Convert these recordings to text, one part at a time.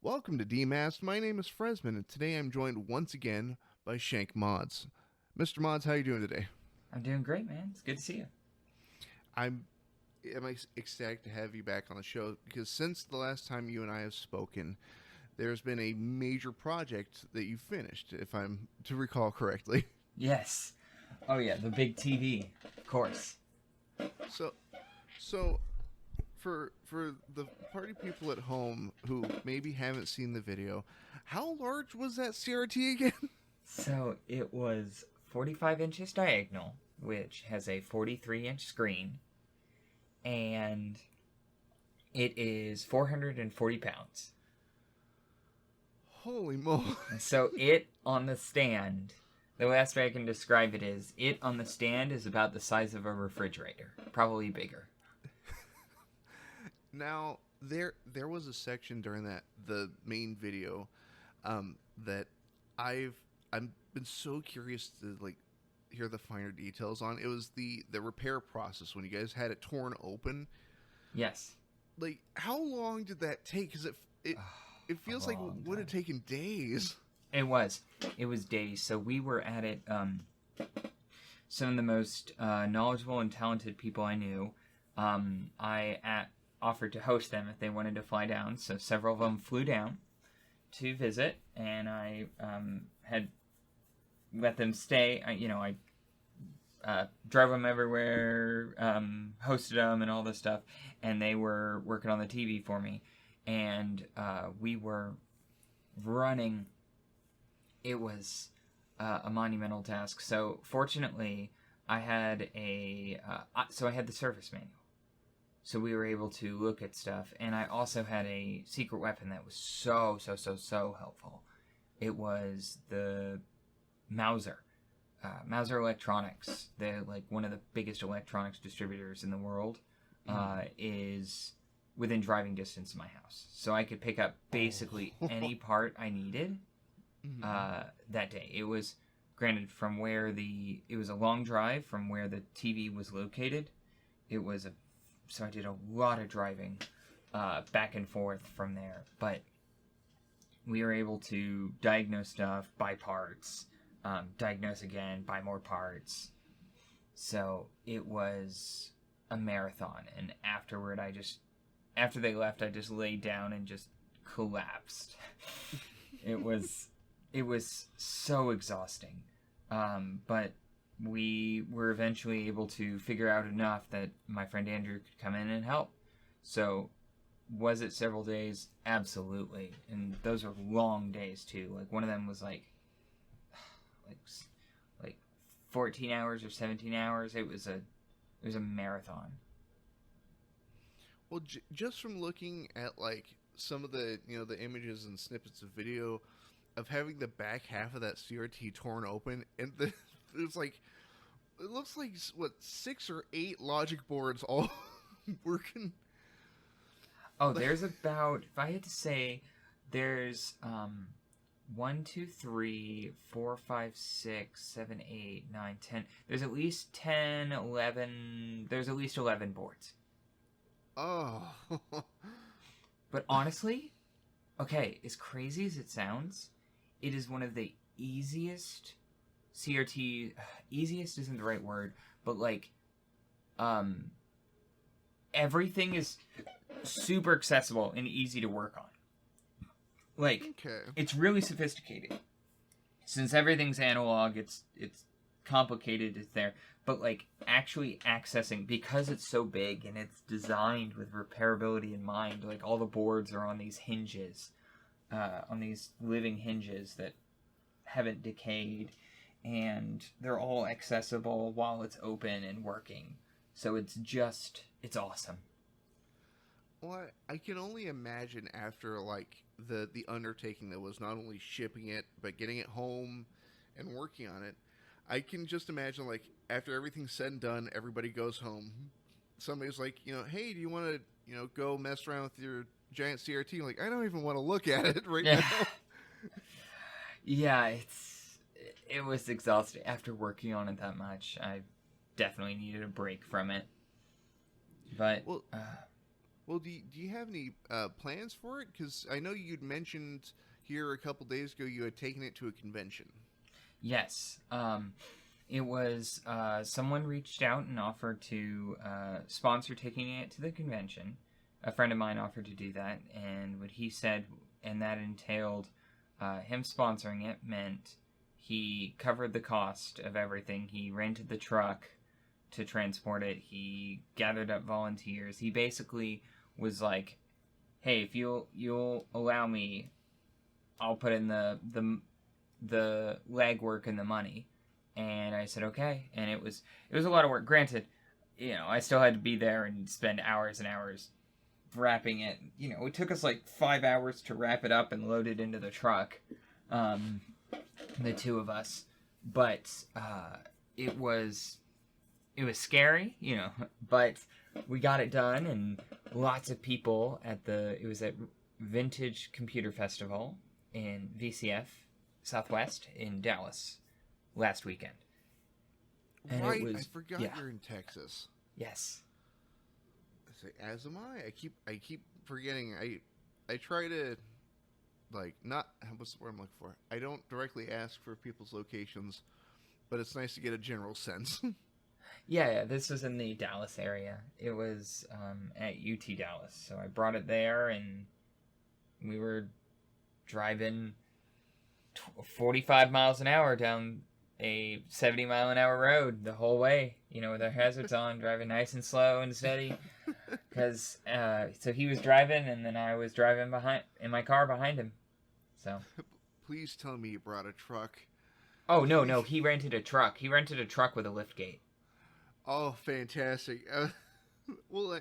Welcome to Demasked. My name is Fresman, and today I'm joined once again by Shank Mods. Mr. Mods, how are you doing today? I'm doing great, man. It's good to see you. I'm ecstatic to have you back on the show because since the last time you and I have spoken, there's been a major project that you finished, if I'm to recall correctly. Yes. Oh yeah, the big TV, of course. So, so for the party people at home who maybe haven't seen the video, how large was that CRT again? So it was 45 inches diagonal, which has a 43-inch screen, and it is 440 pounds. Holy moly! And so it on the stand, the best way I can describe it is, it on the stand is about the size of a refrigerator, probably bigger. Now there was a section during the main video that I've been so curious to like hear the finer details on. It was the repair process when you guys had it torn open. Yes. Like how long did that take? Because it A feels like it long would have time. taken days. It was. It was days. So we were at it. Some of the most knowledgeable and talented people I knew. Offered to host them if they wanted to fly down. So several of them flew down to visit, and I had let them stay. I drove them everywhere, hosted them, and all this stuff. And they were working on the TV for me, and we were running. It was a monumental task. So fortunately, I had I had the service manual. So we were able to look at stuff, and I also had a secret weapon that was so helpful. It was the Mauser, Mauser Electronics. They're like one of the biggest electronics distributors in the world. Is within driving distance of my house, so I could pick up basically any part I needed that day. It was granted from where it was a long drive from where the TV was located. So I did a lot of driving back and forth from there. But we were able to diagnose stuff, buy parts, diagnose again, buy more parts. So it was a marathon. And afterward, after they left, I just laid down and just collapsed. it was so exhausting. But we were eventually able to figure out enough that my friend Andrew could come in and help. So, was it several days? Absolutely. And those were long days too. Like one of them was like 14 hours or 17 hours. It was a marathon. Well, just from looking at like some of the images and snippets of video of having the back half of that CRT torn open, and it's like it looks like what 6 or 8 logic boards all working. Oh, there's about, if I had to say, there's 1, 2, 3, 4, 5, 6, 7, 8, 9, 10. There's at least 10, 11. There's at least 11 boards. Oh, But honestly, okay, as crazy as it sounds, it is one of the easiest CRT. Easiest isn't the right word, but like, everything is super accessible and easy to work on. Like, okay. it's really sophisticated. Since everything's analog, it's complicated. It's there, but like actually accessing, because it's so big and it's designed with repairability in mind. Like all the boards are on these hinges, on these living hinges that haven't decayed, and they're all accessible while it's open and working. So it's awesome. Well, I can only imagine after like the undertaking that was not only shipping it but getting it home and working on it. I can just imagine like after everything's said and done, everybody goes home. Somebody's like, hey, do you want to go mess around with your giant CRT? I'm like, I don't even want to look at it right Yeah. now. Yeah, it was exhausting. After working on it that much, I definitely needed a break from it. But Well, Well, do you have any plans for it? Because I know you'd mentioned here a couple days ago you had taken it to a convention. Yes. It was someone reached out and offered to sponsor taking it to the convention. A friend of mine offered to do that, and what he said, and that entailed him sponsoring it, meant he covered the cost of everything. He rented the truck to transport it. He gathered up volunteers. He basically was like, "Hey, if you'll allow me, I'll put in the legwork and the money." And I said, okay. And it was a lot of work. Granted, I still had to be there and spend hours and hours wrapping it. It took us like 5 hours to wrap it up and load it into the truck. The two of us. But it was scary, but we got it done, and lots of people it was at Vintage Computer Festival in VCF Southwest in Dallas last weekend. And right, it was, I forgot you're in Texas. Yes. As am I. I keep forgetting. I try to not what's the word I'm looking for. I don't directly ask for people's locations, but it's nice to get a general sense. Yeah, this was in the Dallas area. It was at UT Dallas. So I brought it there, and we were driving 45 miles an hour down a 70-mile-an-hour road the whole way, with our hazards on, driving nice and slow and steady. Because so he was driving, and then I was driving in my car behind him. So Please tell me you brought a truck. Oh, no, he rented a truck. He rented a truck with a lift gate. Oh, fantastic. Well,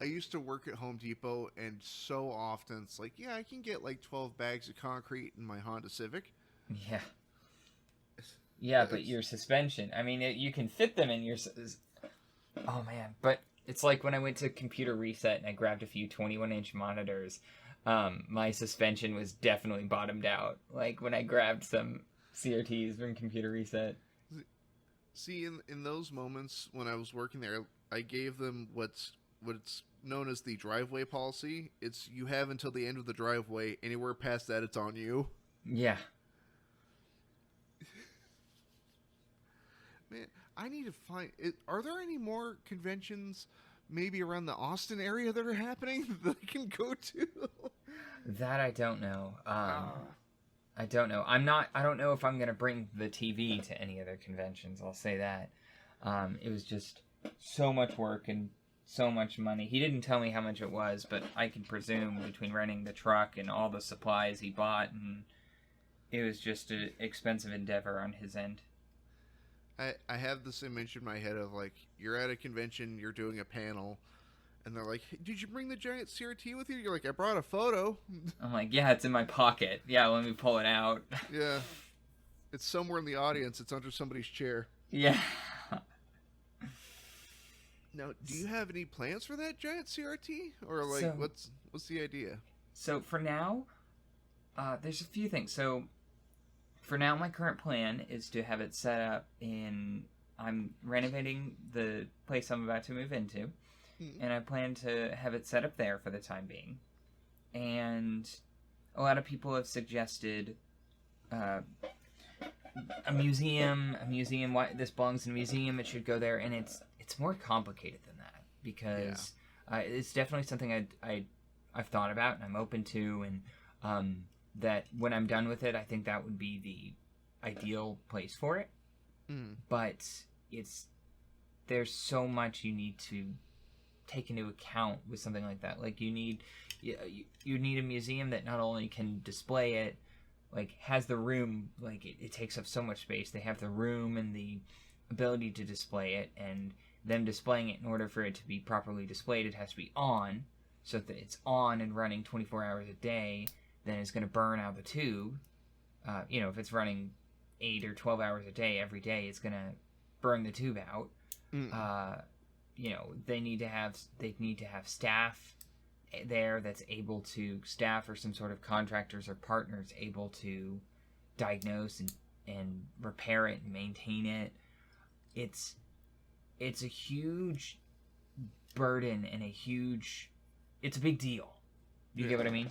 I used to work at Home Depot, and so often it's like, yeah, I can get like 12 bags of concrete in my Honda Civic. Yeah. Yeah, but your suspension, I mean, you can fit them in your... Oh, man. But it's like when I went to Computer Reset and I grabbed a few 21-inch monitors, my suspension was definitely bottomed out. Like when I grabbed some CRTs from Computer Reset. See, in those moments when I was working there, I gave them what's known as the driveway policy. It's you have until the end of the driveway. Anywhere past that, it's on you. Yeah. Man, I need to find... Are there any more conventions maybe around the Austin area that are happening that I can go to? That I don't know. I don't know. I don't know if I'm going to bring the TV to any other conventions. I'll say that. It was just so much work and so much money. He didn't tell me how much it was, but I can presume between renting the truck and all the supplies he bought, and it was just an expensive endeavor on his end. I have this image in my head of like, you're at a convention, you're doing a panel, and they're like, hey, did you bring the giant CRT with you? You're like, I brought a photo. I'm like, yeah, it's in my pocket. Yeah, let me pull it out. Yeah. It's somewhere in the audience. It's under somebody's chair. Yeah. Now, do you have any plans for that giant CRT? Or like, what's the idea? So for now, there's a few things. So for now, my current plan is to have it set up I'm renovating the place I'm about to move into. And I plan to have it set up there for the time being. And a lot of people have suggested a museum. Why this belongs in a museum? It should go there. And it's more complicated than that because it's definitely something I've thought about and I'm open to. And that when I'm done with it, I think that would be the ideal place for it. But there's so much you need to take into account with something like that. Like you need a museum that not only can display it, like has the room, like it takes up so much space. They have the room and the ability to display it, and them displaying it, in order for it to be properly displayed, it has to be on, so that it's on and running 24 hours a day. Then it's going to burn out the tube. If it's running 8 or 12 hours a day every day, it's going to burn the tube out. They need to have staff there that's able to, staff or some sort of contractors or partners able to diagnose and repair it and maintain it. It's a huge burden and it's a big deal. You get what I mean?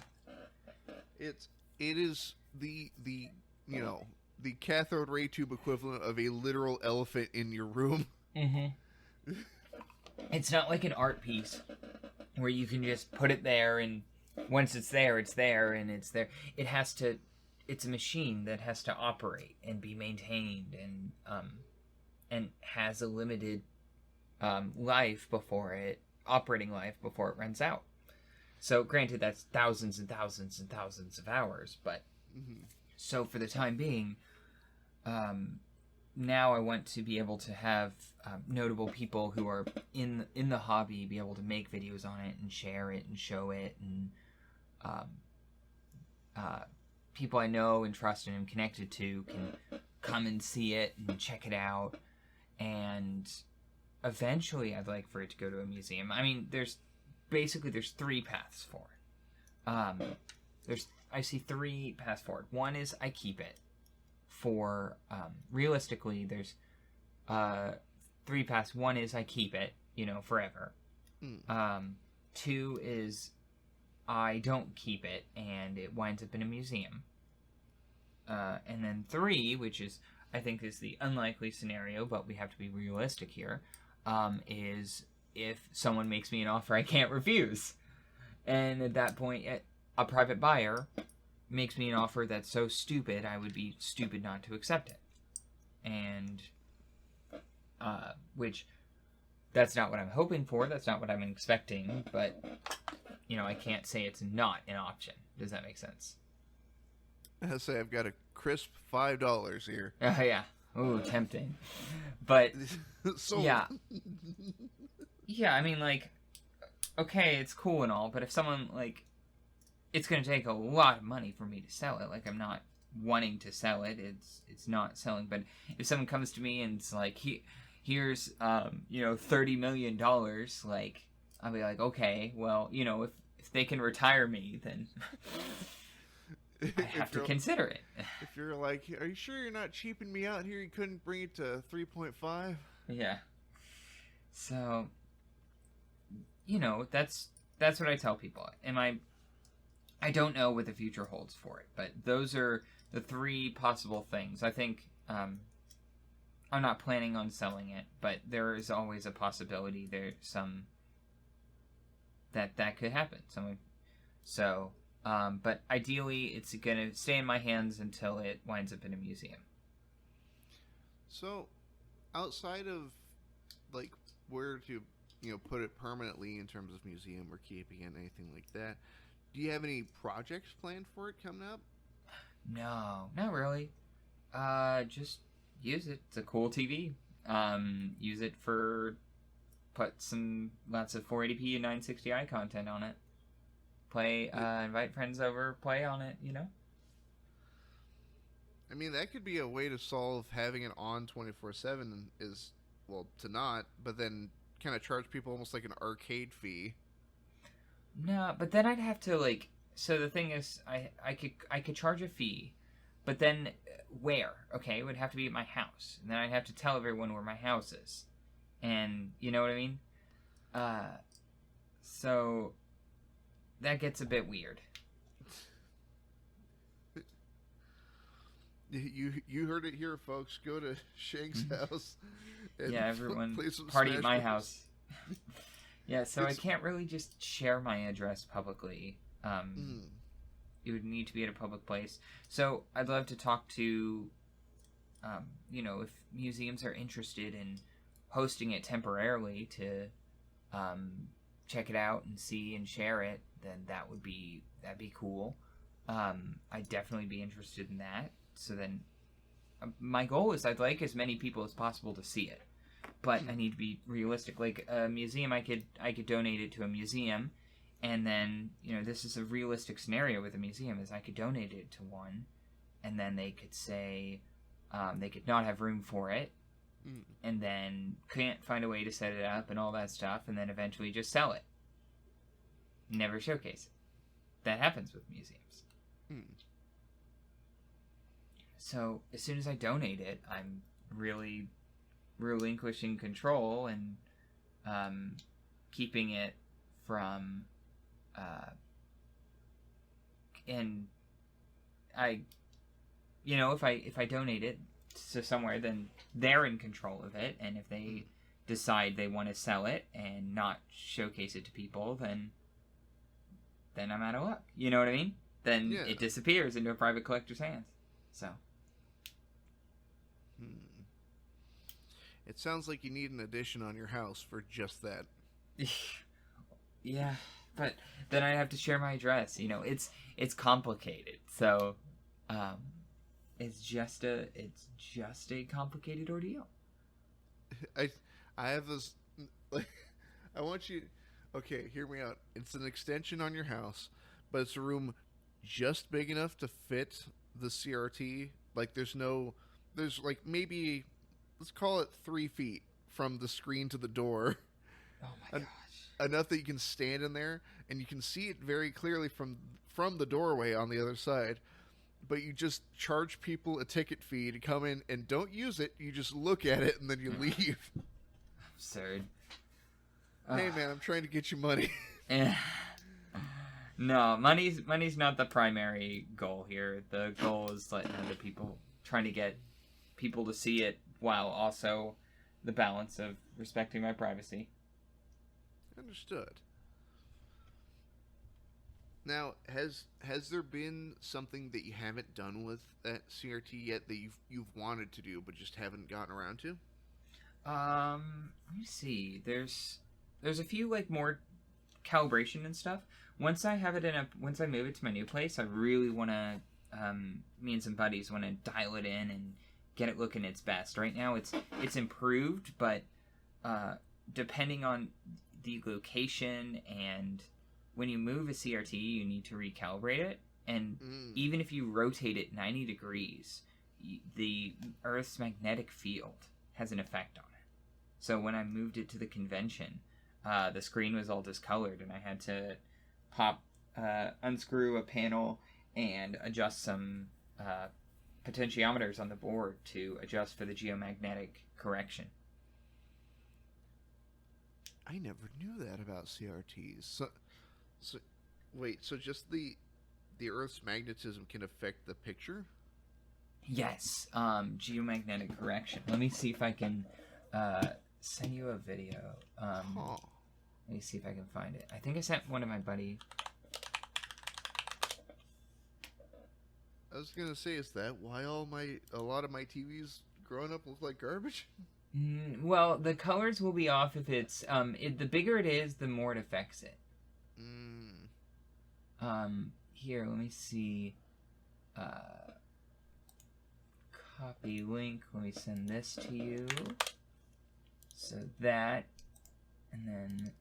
It is the you know, the cathode ray tube equivalent of a literal elephant in your room. Mm-hmm. It's not like an art piece where you can just put it there and once it's there and it's there. It's a machine that has to operate and be maintained and has a limited operating life before it runs out. So granted, that's thousands and thousands and thousands of hours, but so for the time being, now I want to be able to have notable people who are in the hobby be able to make videos on it and share it and show it, and people I know and trust and am connected to can come and see it and check it out. And eventually I'd like for it to go to a museum. I mean, there's three paths for it. I see three paths forward. One is I keep it for, realistically, there's three paths. One is I keep it, forever. Two is I don't keep it and it winds up in a museum. And then three, which is, I think is the unlikely scenario, but we have to be realistic here, is if someone makes me an offer I can't refuse. And at that point, a private buyer makes me an offer that's so stupid, I would be stupid not to accept it. And, which, that's not what I'm hoping for, that's not what I'm expecting, but, I can't say it's not an option. Does that make sense? I say I've got a crisp $5 here. Yeah. Ooh, tempting. But, so... yeah. Yeah, I mean, okay, it's cool and all, but if someone, it's going to take a lot of money for me to sell it. I'm not wanting to sell it. It's not selling. But if someone comes to me and it's here's, $30 million, I'll be like, okay, well, if they can retire me, then I have to consider it. If you're like, are you sure you're not cheaping me out here? You couldn't bring it to 3.5? Yeah. So, that's what I tell people. I don't know what the future holds for it, but those are the three possible things. I think, I'm not planning on selling it, but there is always a possibility that could happen. But ideally, it's going to stay in my hands until it winds up in a museum. So, outside of, where to, put it permanently in terms of museum or keeping it, anything like that, do you have any projects planned for it coming up? No, not really. Just use it. It's a cool TV. Use it for put lots of 480p and 960i content on it. Play, invite friends over, play on it, I mean, that could be a way to solve having it on 24/7 is, well, to not, but then kind of charge people almost like an arcade fee. No, but then I'd have to, so the thing is, I could charge a fee, but then where? Okay, it would have to be at my house. And then I'd have to tell everyone where my house is. And, you know what I mean? So that gets a bit weird. You heard it here, folks. Go to Shank's house. And everyone play some party Smash at my Bros. house. Yeah, so I can't really just share my address publicly. It would need to be at a public place. So I'd love to talk to, if museums are interested in hosting it temporarily to check it out and see and share it, then that'd be cool. I'd definitely be interested in that. So then, my goal is I'd like as many people as possible to see it, but I need to be realistic. Like a museum, I could donate it to a museum, and then this is a realistic scenario with a museum is I could donate it to one, and then they could say they could not have room for it, and then can't find a way to set it up and all that stuff, and then eventually just sell it. Never showcase it. That happens with museums. So as soon as I donate it, I'm really relinquishing control and keeping it from and I, if I donate it to somewhere, then they're in control of it, and if they decide they want to sell it and not showcase it to people, then I'm out of luck. You know what I mean? Then it disappears into a private collector's hands. So. It sounds like you need an addition on your house for just that. Yeah, but then I have to share my address. It's complicated. So, it's just a complicated ordeal. I have this, like, I want you. Okay, hear me out. It's an extension on your house, but it's a room just big enough to fit the CRT. Like, there's like maybe, let's call it 3 feet from the screen to the door. Oh my gosh. Enough that you can stand in there and you can see it very clearly from the doorway on the other side. But you just charge people a ticket fee to come in and don't use it. You just look at it and then you leave. Absurd. Hey man, I'm trying to get you money. No, money's not the primary goal here. The goal is letting other people, trying to get people to see it, while also the balance of respecting my privacy. Understood. Now, has there been something that you haven't done with that CRT yet that you've wanted to do but just haven't gotten around to? Let me see. There's a few like more calibration and stuff. Once I move it to my new place, I really want to me and some buddies want to dial it in and get it looking its best. Right now it's improved, but depending on the location, and when you move a CRT, you need to recalibrate it, and even if you rotate it 90 degrees, the Earth's magnetic field has an effect on it. So when I moved it to the convention, the screen was all discolored, and I had to unscrew a panel and adjust some potentiometers on the board to adjust for the geomagnetic correction. I never knew that about CRTs. So wait, so just the Earth's magnetism can affect the picture? Yes, geomagnetic correction. Let me see if I can send you a video. Let me see if I can find it. I think I sent one to my buddy. I was gonna say, is that why a lot of my TVs growing up look like garbage? Well, the colors will be off if it's the bigger it is, the more it affects it. Here, let me see. Copy link. Let me send this to you. So that, and then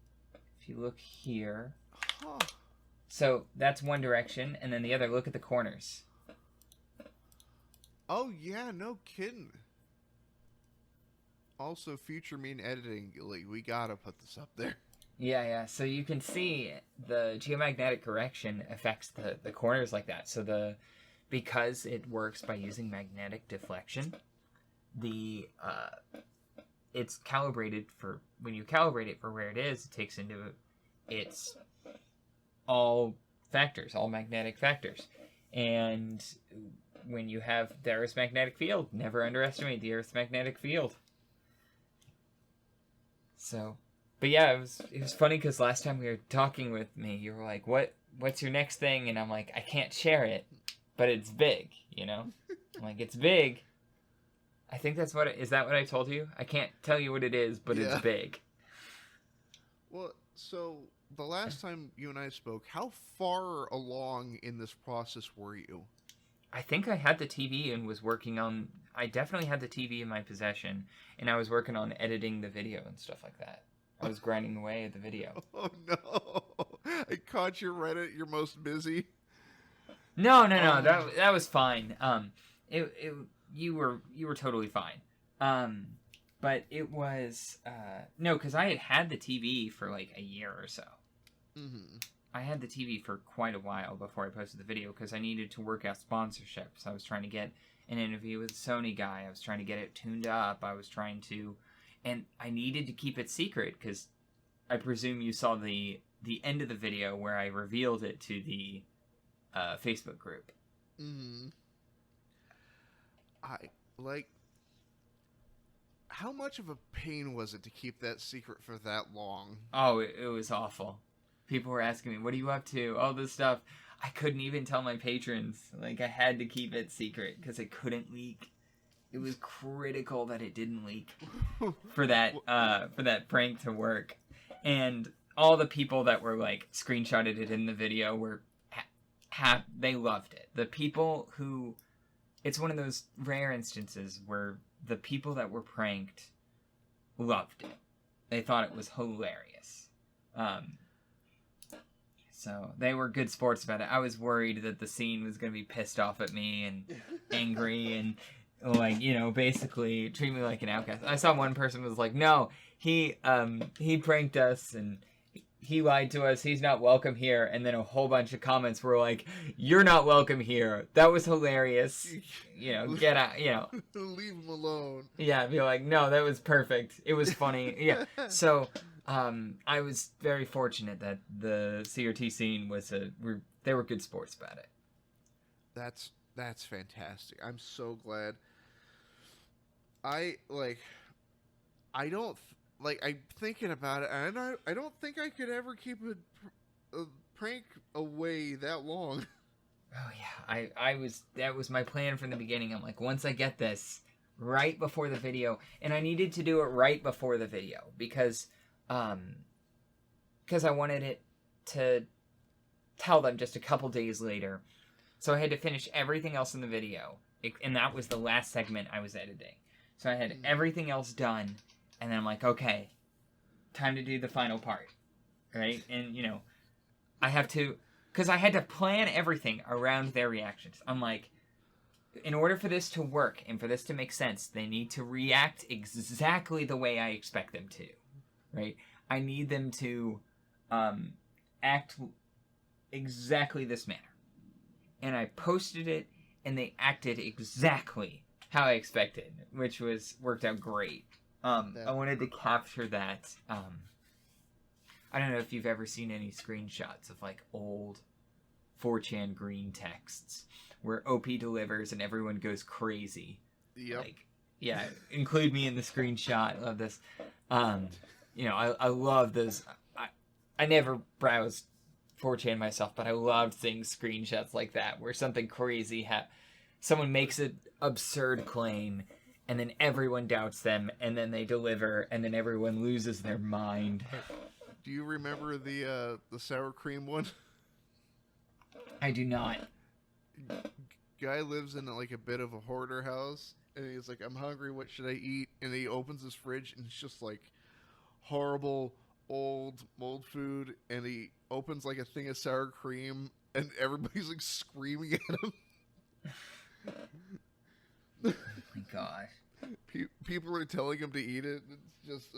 if you look here, so that's one direction, and then the other. Look at the corners. Oh yeah, no kidding. Also, future mean editing, like, we gotta put this up there. Yeah. So you can see the geomagnetic correction affects the corners like that. So because it works by using magnetic deflection, it's calibrated for, when you calibrate it for where it is, it takes into its all factors, all magnetic factors. And when you have the Earth's magnetic field, never underestimate the Earth's magnetic field. So, but yeah, it was funny because last time we were talking with me, you were like, what's your next thing? And I'm like, I can't share it, but it's big, you know? I'm like, it's big. I think is that what I told you? I can't tell you what it is, but it's big. Well, so the last time you and I spoke, how far along in this process were you? I think I had the TV and was working on... I definitely had the TV in my possession, and I was working on editing the video and stuff like that. I was grinding away at the video. Oh, no. I caught you right at your most busy. No. That was fine. You were totally fine. But it was... no, because I had the TV for like a year or so. Mm-hmm. I had the TV for quite a while before I posted the video because I needed to work out sponsorships. I was trying to get an interview with a Sony guy. I was trying to get it tuned up. I was trying to... And I needed to keep it secret because I presume you saw the end of the video where I revealed it to the Facebook group. Mm. I like. How much of a pain was it to keep that secret for that long? Oh, it was awful. People were asking me, "What are you up to?" All this stuff. I couldn't even tell my patrons. Like, I had to keep it secret because it couldn't leak. It was critical that it didn't leak for that prank to work. And all the people that were like screenshotted it in the video were they loved it. The people who, it's one of those rare instances where the people that were pranked loved it. They thought it was hilarious. So they were good sports about it. I was worried that the scene was going to be pissed off at me and angry and, like, you know, basically treat me like an outcast. I saw one person was like, no, he pranked us and he lied to us. He's not welcome here. And then a whole bunch of comments were like, you're not welcome here. That was hilarious. You know, get out, you know. Leave him alone. Yeah, be like, no, that was perfect. It was funny. Yeah. So, I was very fortunate that the CRT scene was they were good sports about it. That's fantastic. I'm so glad. I'm thinking about it, and I don't think I could ever keep a prank away that long. Oh yeah, that was my plan from the beginning. I'm like, once I get this right before the video, and I needed to do it right before the video because I wanted it to tell them just a couple days later. So I had to finish everything else in the video, and that was the last segment I was editing. So I had everything else done, and then I'm like, okay, time to do the final part, right? And, you know, I have to, because I had to plan everything around their reactions. I'm like, in order for this to work and for this to make sense, they need to react exactly the way I expect them to, right? I need them to act exactly this manner. And I posted it, and they acted exactly how I expected, which worked out great. I wanted to capture that. I don't know if you've ever seen any screenshots of like old 4chan green texts where OP delivers and everyone goes crazy. Yep. Like, yeah, include me in the screenshot of this. You know, I love those. I never browsed 4chan myself, but I loved seeing screenshots like that where something crazy someone makes an absurd claim and then everyone doubts them and then they deliver and then everyone loses their mind. Do you remember the sour cream one? I do not. Guy lives in like a bit of a hoarder house and he's like, I'm hungry, what should I eat? And he opens his fridge and it's just like horrible old mold food, and he opens like a thing of sour cream and everybody's like screaming at him. Oh my gosh. People are telling him to eat it. It's just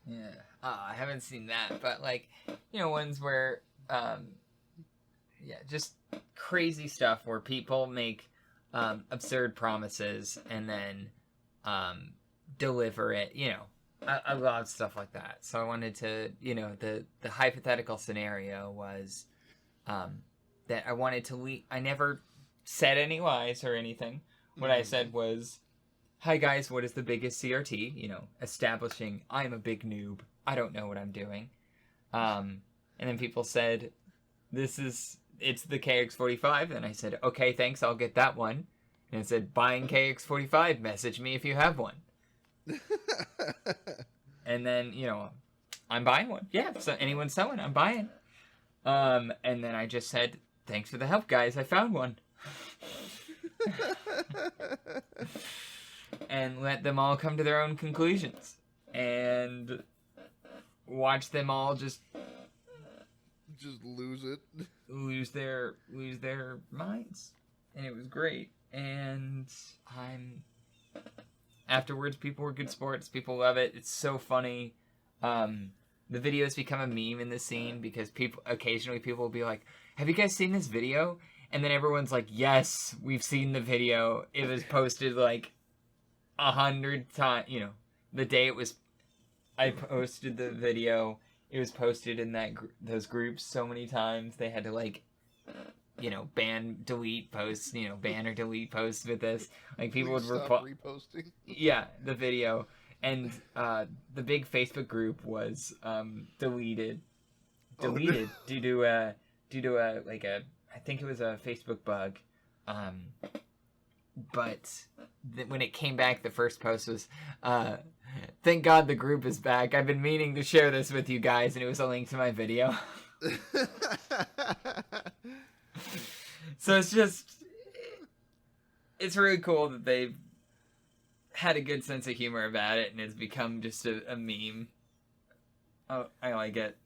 yeah. I haven't seen that, but like, you know, ones where just crazy stuff where people make absurd promises and then deliver it, you know. I love stuff like that. So I wanted to, you know, the hypothetical scenario was that I wanted to I never said any lies or anything. What I said was, hi guys, what is the biggest CRT? You know, establishing I'm a big noob. I don't know what I'm doing. And then people said, it's the KX45. And I said, okay, thanks, I'll get that one. And it said, buying KX45, message me if you have one. And then, you know, I'm buying one. Yeah, so anyone's selling, I'm buying. And then I just said, thanks for the help, guys. I found one. And let them all come to their own conclusions. And watch them all just lose it. Lose their minds. And it was great. And afterwards, people were good sports. People love it. It's so funny. The video has become a meme in the scene because occasionally people will be like, have you guys seen this video? And then everyone's like, yes, we've seen the video. It was posted like 100 times, you know, the day it was I posted the video. It was posted in those groups so many times. They had to like, ban, delete posts. Ban or delete posts with this. Like people would Stop reposting. Yeah, the video, and the big Facebook group was deleted Oh, no. due to I think it was a Facebook bug. But when it came back, the first post was, thank God the group is back. I've been meaning to share this with you guys, and it was a link to my video. So it's really cool that they've had a good sense of humor about it, and it's become just a meme. Oh, I like it.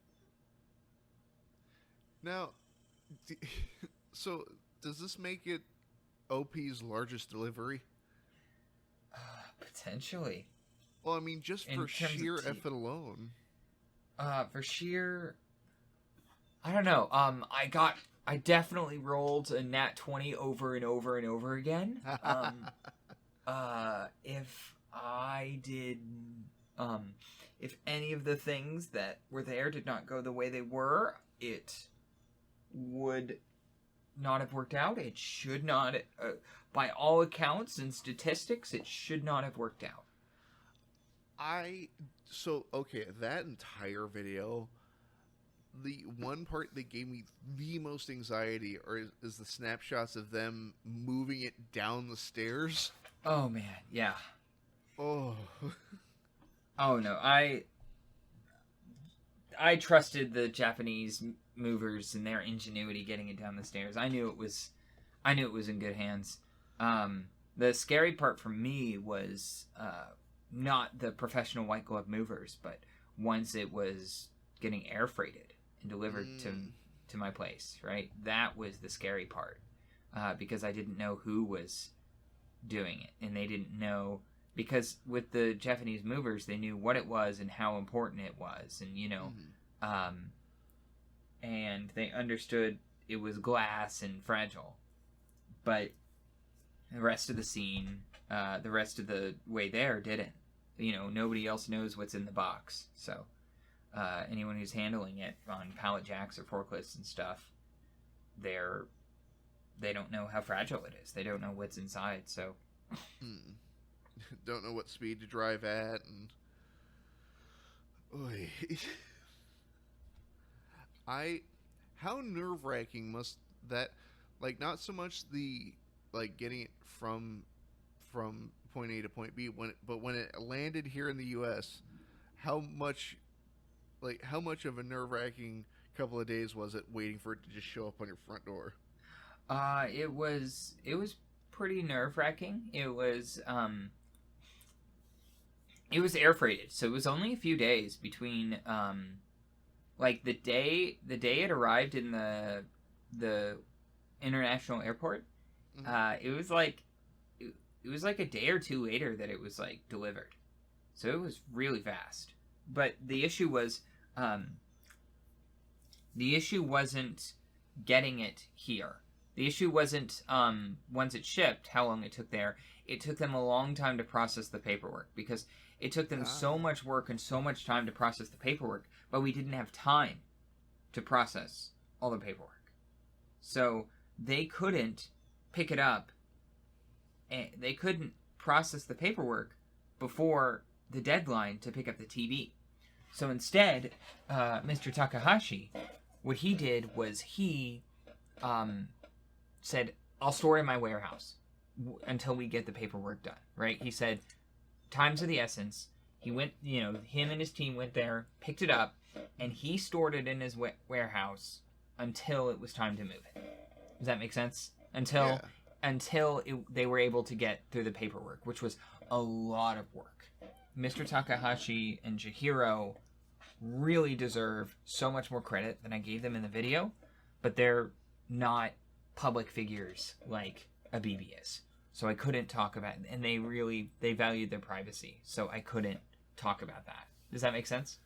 Now, so does this make it OP's largest delivery? Potentially. Well, I mean, just for sheer effort alone. For sheer... I don't know. I definitely rolled a nat 20 over and over and over again. If I did... if any of the things that were there did not go the way they were, it would not have worked out. It should not, by all accounts and statistics, it should not have worked out. Okay, that entire video, the one part that gave me the most anxiety is the snapshots of them moving it down the stairs. Oh man, yeah. Oh. Oh no, I trusted the Japanese movers and their ingenuity getting it down the stairs. I knew it was in good hands. The scary part for me was not the professional white glove movers, but once it was getting air freighted and delivered to my place, right? That was the scary part, because I didn't know who was doing it, and they didn't know, because with the Japanese movers, they knew what it was and how important it was, and and they understood it was glass and fragile. But the rest of the scene, the rest of the way there didn't. Nobody else knows what's in the box. So anyone who's handling it on pallet jacks or forklifts and stuff, they don't know how fragile it is. They don't know what's inside. So don't know what speed to drive at, and oy. How nerve-wracking must that, like, not so much the, like, getting it from point A to point B, but when it landed here in the U.S., how much of a nerve-wracking couple of days was it waiting for it to just show up on your front door? It was pretty nerve-wracking. It was air freighted, so it was only a few days between like the day it arrived in the international airport. It was like a day or two later that it was like delivered, so it was really fast. But the issue wasn't getting it here. The issue wasn't once it shipped, how long it took there. It took them a long time to process the paperwork, because it took them so much work and so much time to process the paperwork, but we didn't have time to process all the paperwork. So they couldn't pick it up, and they couldn't process the paperwork before the deadline to pick up the TV. So instead, Mr. Takahashi, what he did was he said, I'll store it in my warehouse until we get the paperwork done, right? He said, time's of the essence. He went, him and his team went there, picked it up, and he stored it in his warehouse until it was time to move it. Does that make sense? Until they were able to get through the paperwork, which was a lot of work. Mr. Takahashi and Chihiro really deserve so much more credit than I gave them in the video, but they're not public figures like Abibi is. So I couldn't talk about it, and they valued their privacy, so I couldn't talk about that. Does that make sense?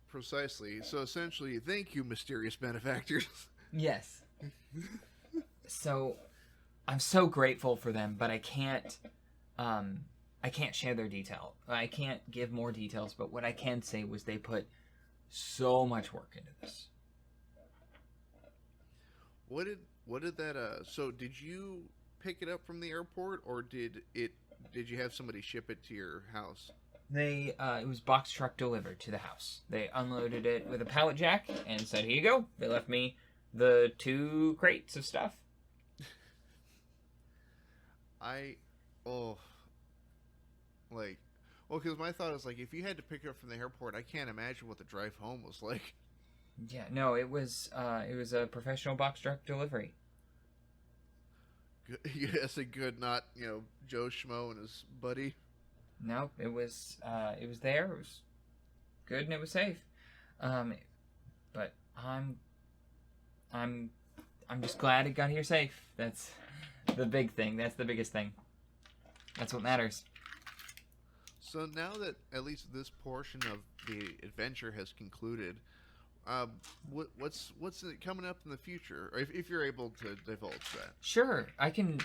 Precisely. So essentially, thank you, mysterious benefactors. Yes. So I'm so grateful for them, but I I can't share their detail. I can't give more details, but what I can say was they put so much work into this. What did that so did you pick it up from the airport, or did you have somebody ship it to your house? It was box truck delivered to the house. They unloaded it with a pallet jack and said, "Here you go." They left me the 2 crates of stuff. Oh, like, well, because my thought is like, if you had to pick it up from the airport, I can't imagine what the drive home was like. Yeah, no, it was a professional box truck delivery. Good, yes, a good, not Joe Schmo and his buddy. No, it was there. It was good and it was safe. But I'm just glad it got here safe. That's the big thing. That's the biggest thing. That's what matters. So now that at least this portion of the adventure has concluded, what's coming up in the future, or if you're able to divulge that? Sure, I can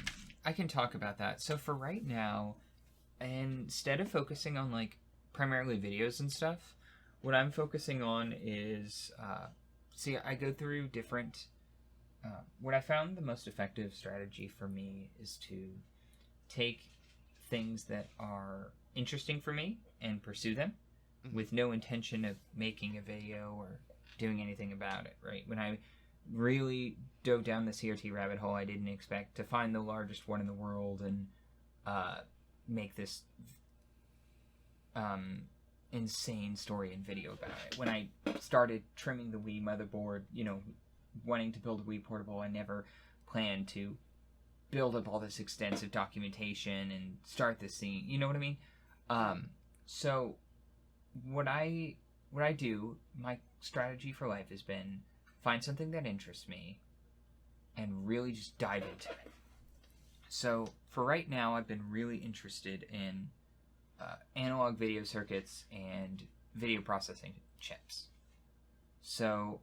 talk about that. So for right now, instead of focusing on like primarily videos and stuff, what I'm focusing on is I go through different. What I found the most effective strategy for me is to take things that are interesting for me and pursue them with no intention of making a video or doing anything about it, right? When I really dove down the CRT rabbit hole, I didn't expect to find the largest one in the world and make this insane story and video about it. When I started trimming the Wii motherboard, wanting to build a Wii portable, I never planned to build up all this extensive documentation and start this scene. You know what I mean? So what I do, my strategy for life has been find something that interests me and really just dive into it. So for right now, I've been really interested in analog video circuits and video processing chips. So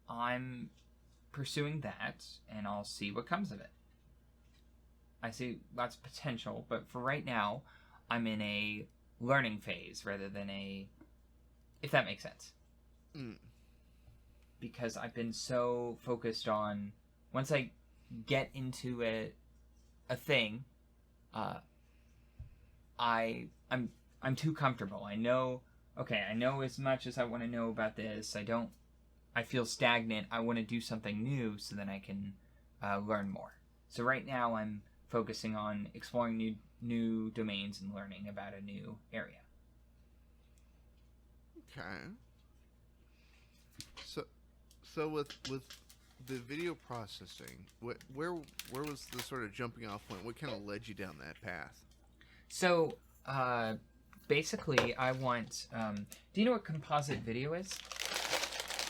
I'm pursuing that, and I'll see what comes of it. I see lots of potential, but for right now, I'm in a learning phase rather than if that makes sense. Because I've been so focused on, once I get into a thing, I'm too comfortable. I know as much as I want to know about this. I feel stagnant. I want to do something new so that I can learn more. So right now I'm focusing on exploring new domains and learning about a new area. Okay. So with the video processing, where was the sort of jumping off point? What kind of led you down that path? So basically, I want. Do you know what composite video is?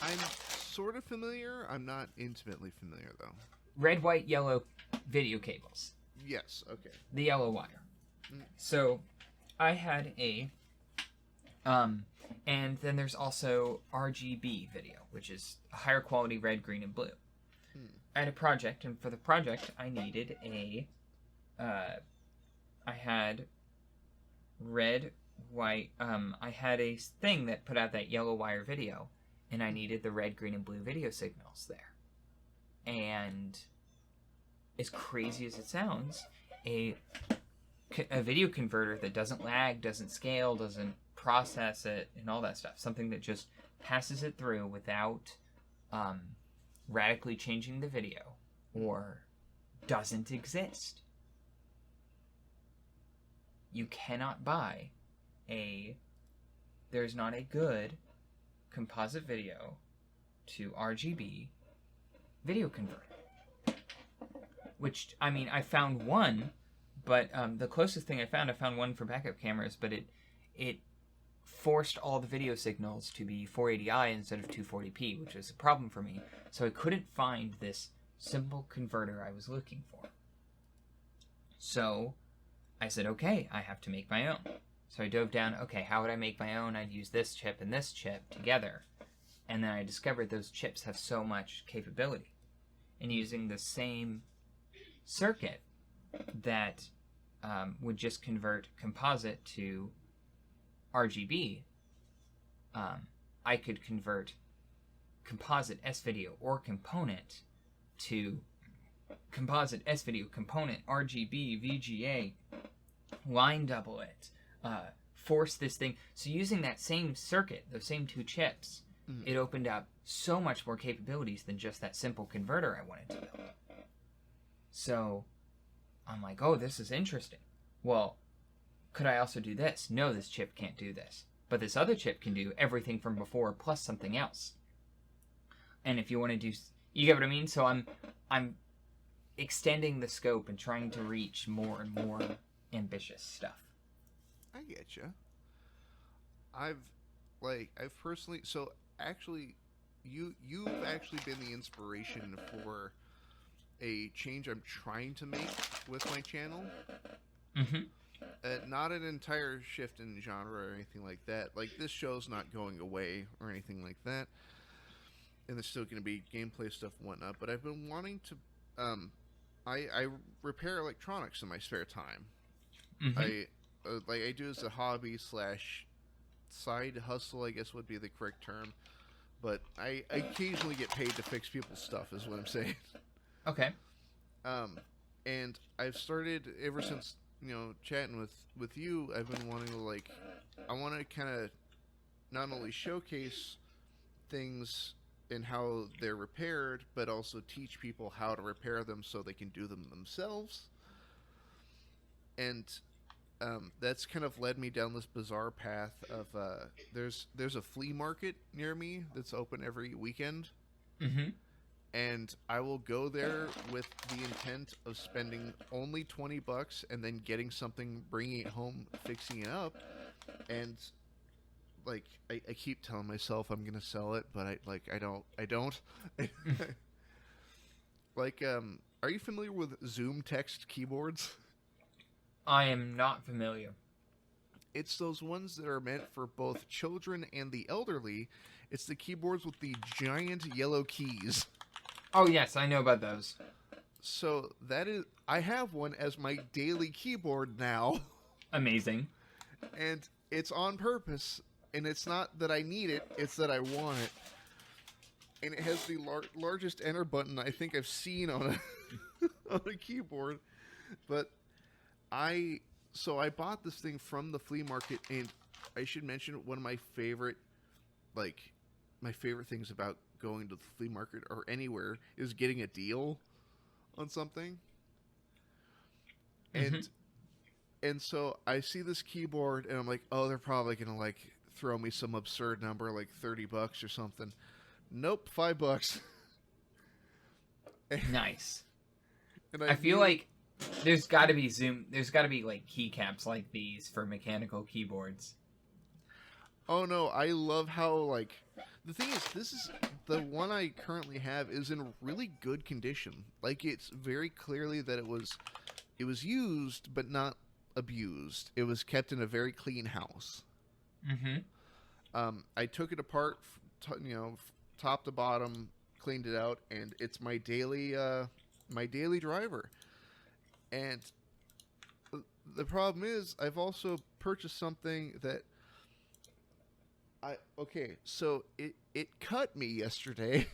I'm sort of familiar. I'm not intimately familiar though. Red, white, yellow video cables. Yes. Okay. The yellow wire. So I had and then there's also RGB video, which is a higher quality red, green, and blue. I had a project, and for the project, I needed I had red, white, I had a thing that put out that yellow wire video, and I needed the red, green, and blue video signals there. And as crazy as it sounds, a video converter that doesn't lag, doesn't scale, doesn't process it, and all that stuff. Something that just passes it through without radically changing the video or doesn't exist. You cannot buy there's not a good composite video to RGB video converter. Which, I found one, but the closest thing I found one for backup cameras, but it forced all the video signals to be 480i instead of 240p, which was a problem for me. So I couldn't find this simple converter I was looking for. So I said, okay, I have to make my own. So I dove down, okay, how would I make my own? I'd use this chip and this chip together. And then I discovered those chips have so much capability. And using the same circuit that would just convert composite to RGB, I could convert composite S-video or component to composite S-video component RGB VGA, line double it, force this thing. So using that same circuit, those same two chips, it opened up so much more capabilities than just that simple converter I wanted to build. So I'm like, oh, this is interesting. Well, could I also do this? No, this chip can't do this. But this other chip can do everything from before plus something else. And if you want to do, you get what I mean? So I'm extending the scope and trying to reach more and more ambitious stuff. I get you. I've personally, so actually, you've actually been the inspiration for a change I'm trying to make with my channel. Mm-hmm. Not an entire shift in genre or anything like that. Like, this show's not going away or anything like that. And there's still going to be gameplay stuff and whatnot. But I've been wanting to... I repair electronics in my spare time. Mm-hmm. I do as a hobby / side hustle, I guess would be the correct term. But I occasionally get paid to fix people's stuff, is what I'm saying. Okay. And I've started, ever since, chatting with you, I've been wanting to, I want to kind of not only showcase things and how they're repaired, but also teach people how to repair them so they can do them themselves. And that's kind of led me down this bizarre path of there's a flea market near me that's open every weekend. Mm-hmm. And I will go there with the intent of spending only $20 and then getting something, bringing it home, fixing it up. And I keep telling myself I'm gonna sell it, but I don't. Are you familiar with Zoom text keyboards? I am not familiar. It's those ones that are meant for both children and the elderly. It's the keyboards with the giant yellow keys. Oh, yes, I know about those. So I have one as my daily keyboard now. Amazing. And it's on purpose. And it's not that I need it, it's that I want it. And it has the largest enter button I think I've seen on a keyboard. But I bought this thing from the flea market, and I should mention one of my favorite things about going to the flea market or anywhere is getting a deal on something. Mm-hmm. And so I see this keyboard and I'm like, oh, they're probably gonna throw me some absurd number like $30 or something. Nope, $5. Nice. And I feel like there's got to be keycaps like these for mechanical keyboards. Oh no, I love how the thing is, this is the one I currently have is in really good condition. It's very clearly that it was used but not abused. It was kept in a very clean house. Mm-hmm. I took it apart, top to bottom, cleaned it out, and it's my daily driver. And the problem is, I've also purchased something that so it cut me yesterday.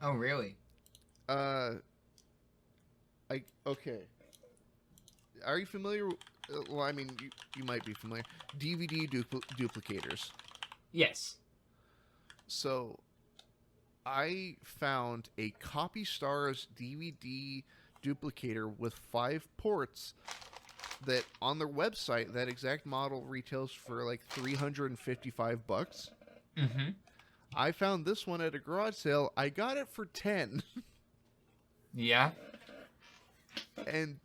Oh, really? Okay. Are you familiar? Well, I mean, you might be familiar. DVD duplicators. Yes. So, I found a Copy Stars DVD duplicator with 5 ports that on their website, that exact model retails for $355. Mm-hmm. I found this one at a garage sale. I got it for $10. Yeah. And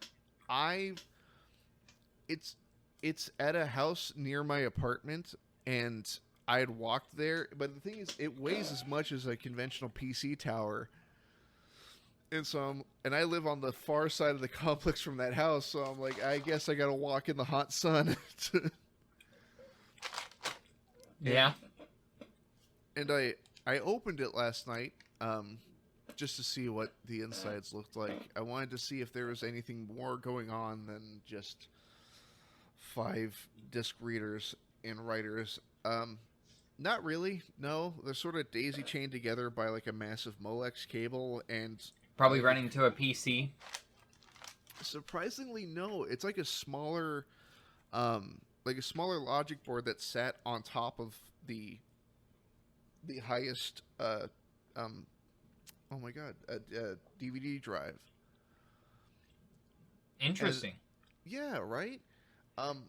it's at a house near my apartment, and I had walked there, but the thing is, it weighs as much as a conventional PC tower. And so I live on the far side of the complex from that house, so I'm like, I guess I gotta walk in the hot sun. Yeah. And I opened it last night, just to see what the insides looked like. I wanted to see if there was anything more going on than just 5 disc readers and writers. Not really. No, they're sort of daisy chained together by like a massive Molex cable, and Probably running to a PC. surprisingly, no. It's like a smaller logic board that sat on top of the highest um oh my god, DVD drive. Interesting. Yeah, right. Um,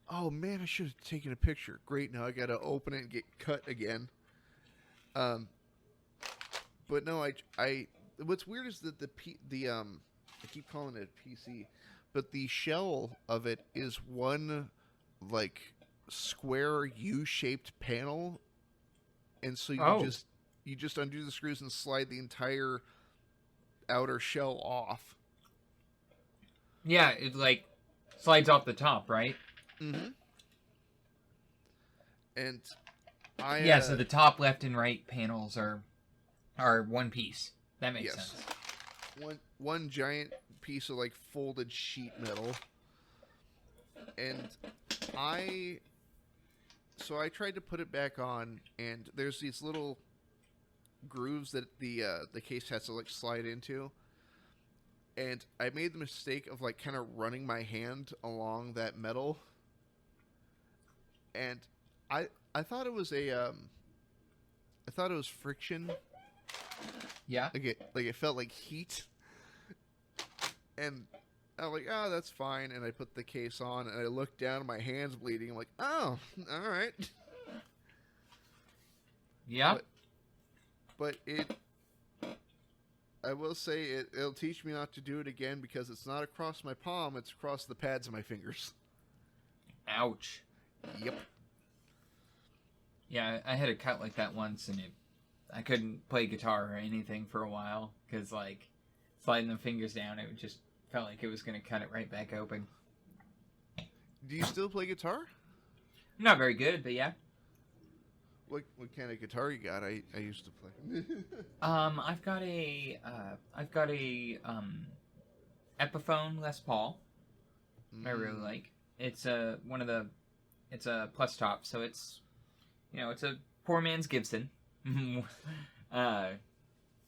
oh man, I should have taken a picture. Great, now I gotta open it and get cut again. Um, but no, I. What's weird is that I keep calling it a PC, but the shell of it is one like square U-shaped panel, and so Oh. you just undo the screws and slide the entire outer shell off. Yeah, it like slides off the top, right? Mm-hmm. And I Yeah, so the top left and right panels are one piece. That makes yes, sense. one giant piece of like folded sheet metal, and I I tried to put it back on, and there's these little grooves that the case has to like slide into, and I made the mistake of like kind of running my hand along that metal, and I thought it was I thought it was friction. Yeah. Like it felt like heat, and I was like, oh, that's fine. And I put the case on, and I looked down, and my hand's bleeding. I'm like, oh, all right. Yeah. But I will say it'll teach me not to do it again because it's not across my palm; it's across the pads of my fingers. Ouch. Yep. Yeah, I had a cut like that once, and I couldn't play guitar or anything for a while because like sliding the fingers down, it just felt like it was gonna cut it right back open. Do you still play guitar? Not very good, but yeah. What kind of guitar you got? I used to play. I've got a Epiphone Les Paul. I really like. It's it's a plus top, so it's it's a poor man's Gibson. And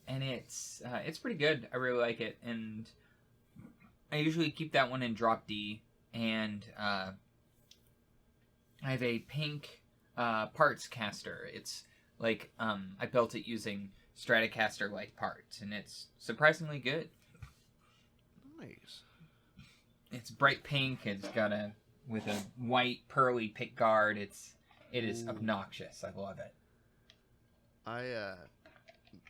it's pretty good. I really like it, and I usually keep that one in drop D, and I have a pink parts caster. It's like I built it using Stratocaster like parts, and it's surprisingly good. Nice. It's bright pink. It's got with a white pearly pick guard. It is obnoxious. I love it.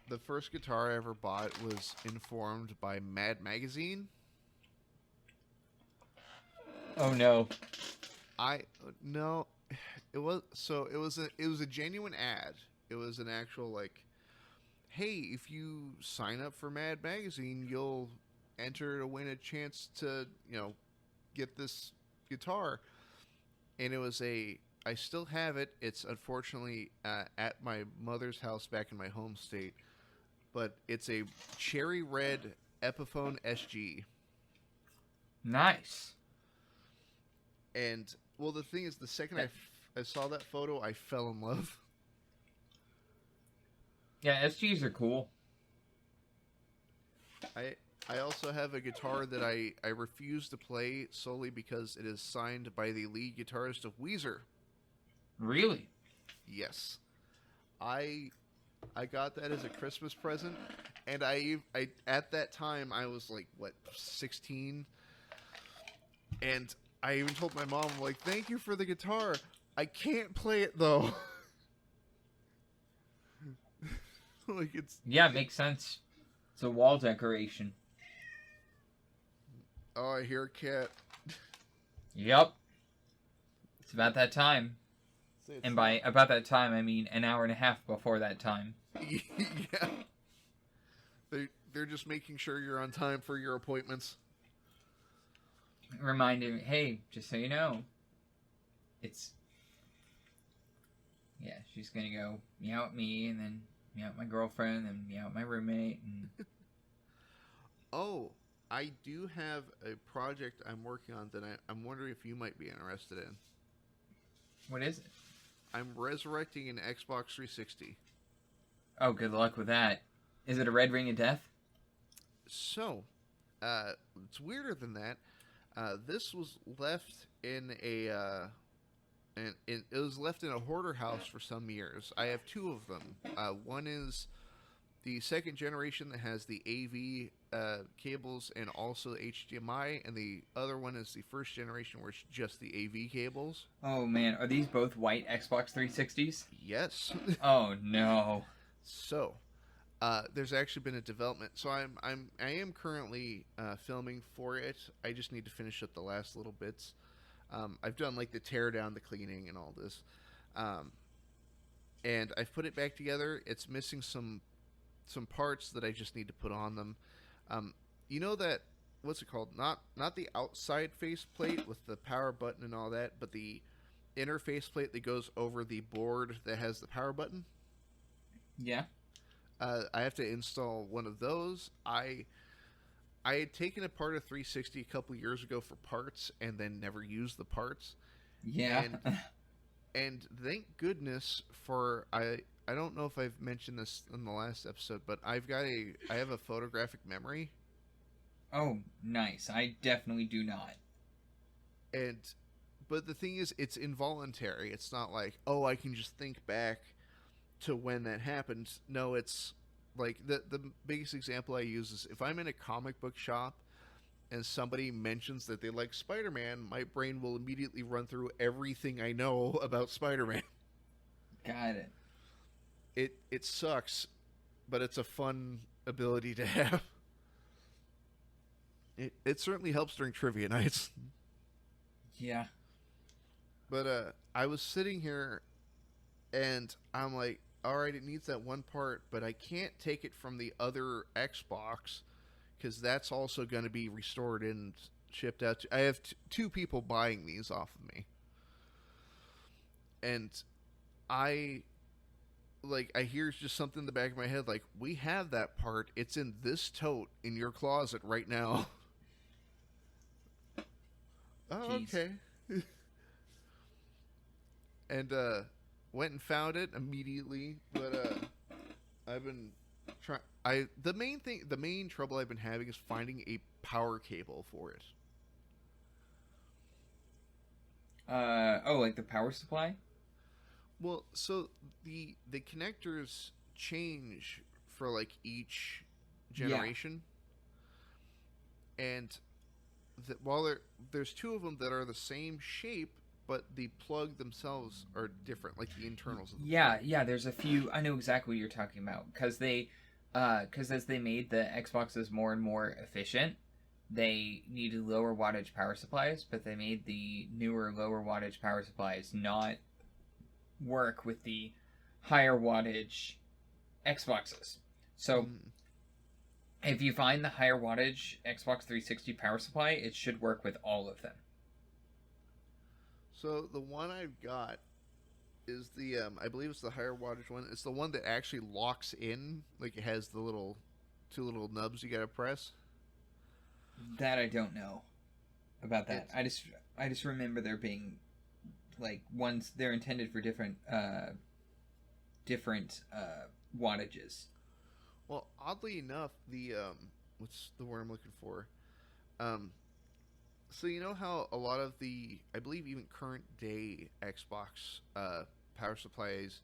The first guitar I ever bought was informed by Mad Magazine. Oh no. No, it was a genuine ad. It was an actual like, hey, if you sign up for Mad Magazine, you'll enter to win a chance to get this guitar. And it was I still have it. It's unfortunately at my mother's house back in my home state, but it's a cherry red Epiphone SG. Nice. And well, the thing is, the second I saw that photo, I fell in love. Yeah, SGs are cool. I also have a guitar that I refuse to play solely because it is signed by the lead guitarist of Weezer. Really? Yes. I got that as a Christmas present, and I at that time I was like 16, and I even told my mom, like, thank you for the guitar. I can't play it though. Like it's it makes sense. It's a wall decoration. Oh, I hear a cat. Yep. It's about that time. And by about that time, I mean an hour and a half before that time. Yeah. They're just making sure you're on time for your appointments. Reminding me, hey, just so you know, it's... Yeah, she's gonna go meow at me, and then meow at my girlfriend, and meow at my roommate. And Oh, I do have a project I'm working on that I'm wondering if you might be interested in. what is it? I'm resurrecting an Xbox 360. Oh, good luck with that. Is it a red ring of death? So, it's weirder than that. This was left in it was left in a hoarder house for some years. I have two of them. One is the second generation that has the AV cables and also HDMI, and the other one is the first generation where it's just the AV cables. Oh man, are these both white Xbox 360s? Yes. Oh no. So, there's actually been a development. So I am currently filming for it. I just need to finish up the last little bits. I've done like the tear down, the cleaning, and all this, and I've put it back together. It's missing some parts that I just need to put on them. You know that, what's it called? Not the outside faceplate with the power button and all that, but the inner faceplate that goes over the board that has the power button. Yeah. I have to install one of those. I had taken apart a 360 a couple years ago for parts and then never used the parts. Yeah. And thank goodness for I don't know if I've mentioned this in the last episode, but I have a photographic memory. Oh, nice. I definitely do not. But the thing is, it's involuntary. It's not like, oh, I can just think back to when that happened. No, it's like the biggest example I use is if I'm in a comic book shop and somebody mentions that they like Spider-Man, my brain will immediately run through everything I know about Spider-Man. Got it. It sucks, but it's a fun ability to have. It certainly helps during trivia nights. Yeah. But I was sitting here and I'm like, all right, it needs that one part, but I can't take it from the other Xbox because that's also going to be restored and shipped out. I have two people buying these off of me. And I hear just something in the back of my head like, we have that part. It's in this tote in your closet right now. Oh, Jeez. okay. And went and found it immediately, but I've been trying. The main trouble I've been having is finding a power cable for it. Like the power supply? Well, so the connectors change for like each generation, and while there's two of them that are the same shape, but the plug themselves are different, like the internals of the plug. Yeah, there's a few. I know exactly what you're talking about because as they made the Xboxes more and more efficient, they needed lower wattage power supplies, but they made the newer lower wattage power supplies not work with the higher wattage Xboxes. So if you find the higher wattage Xbox 360 power supply, it should work with all of them. So the one I've got is the I believe it's the higher wattage one. It's the one that actually locks in, like it has the two little nubs you gotta press. That I don't know about that. I just remember there being like ones they're intended for different wattages. Well, oddly enough, the what's the word I'm looking for? So you know how a lot of the, I believe even current day Xbox power supplies,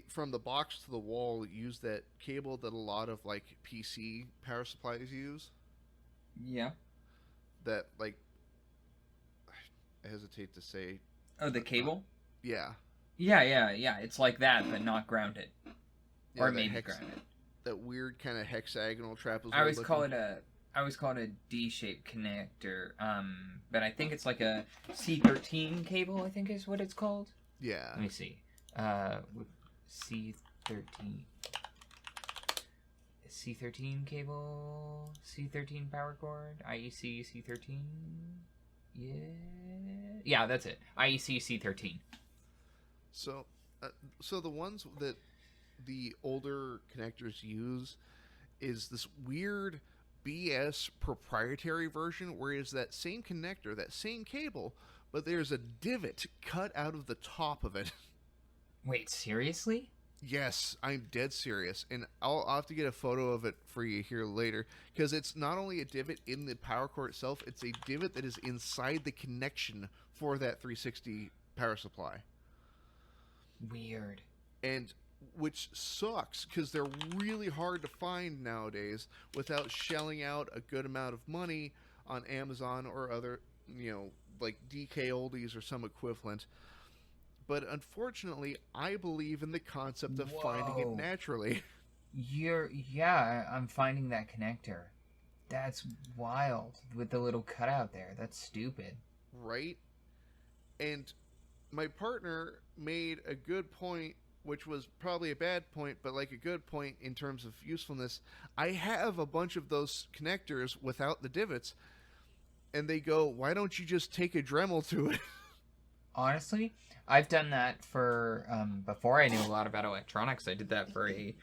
from the box to the wall, use that cable that a lot of like PC power supplies use. Yeah. That like, I hesitate to say. Oh, the cable? Yeah. Yeah. It's like that, but not grounded, Yeah, or maybe grounded. That weird kind of hexagonal trapezoid. I always call it a D-shaped connector, but I think it's like a C13 cable, I think is what it's called. Yeah. Let me see. C13. C13 cable, C13 power cord, IEC C13. Yeah, that's it. IEC C13. So the ones that the older connectors use is this weird BS proprietary version, where it's that same connector, that same cable, but there's a divot cut out of the top of it. Wait, seriously? Yes, I'm dead serious, and I'll have to get a photo of it for you here later, because it's not only a divot in the power cord itself, it's a divot that is inside the connection for that 360 power supply. Weird. And which sucks, because they're really hard to find nowadays without shelling out a good amount of money on Amazon or other, like DK Oldies or some equivalent. But unfortunately, I believe in the concept of finding it naturally. I'm finding that connector. That's wild, with the little cutout there. That's stupid. Right? And my partner made a good point, which was probably a bad point, but like a good point in terms of usefulness. I have a bunch of those connectors without the divots, and they go, why don't you just take a Dremel to it? Honestly, I've done that for, before I knew a lot about electronics, I did that for I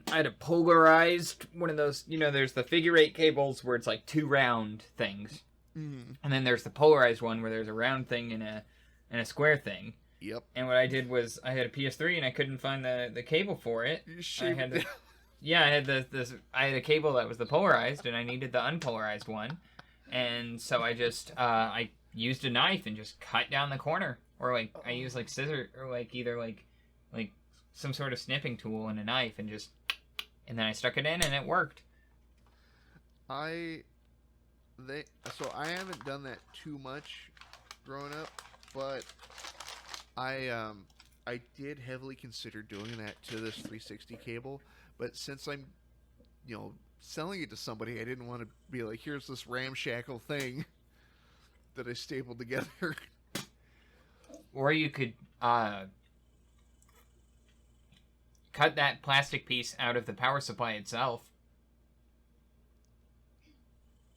had a polarized one of those, there's the figure 8 cables where it's like 2 round things. Mm. And then there's the polarized one where there's a round thing and a square thing. Yep. And what I did was I had a PS3 and I couldn't find the cable for it. I had I had a cable that was the polarized and I needed the unpolarized one. And so I just I used a knife and just cut down the corner, or like I used like scissors, or like either like some sort of snipping tool and a knife, and then I stuck it in and it worked. I haven't done that too much growing up, but I did heavily consider doing that to this 360 cable, but since I'm selling it to somebody, I didn't want to be like, here's this ramshackle thing that I stapled together. Or you could cut that plastic piece out of the power supply itself.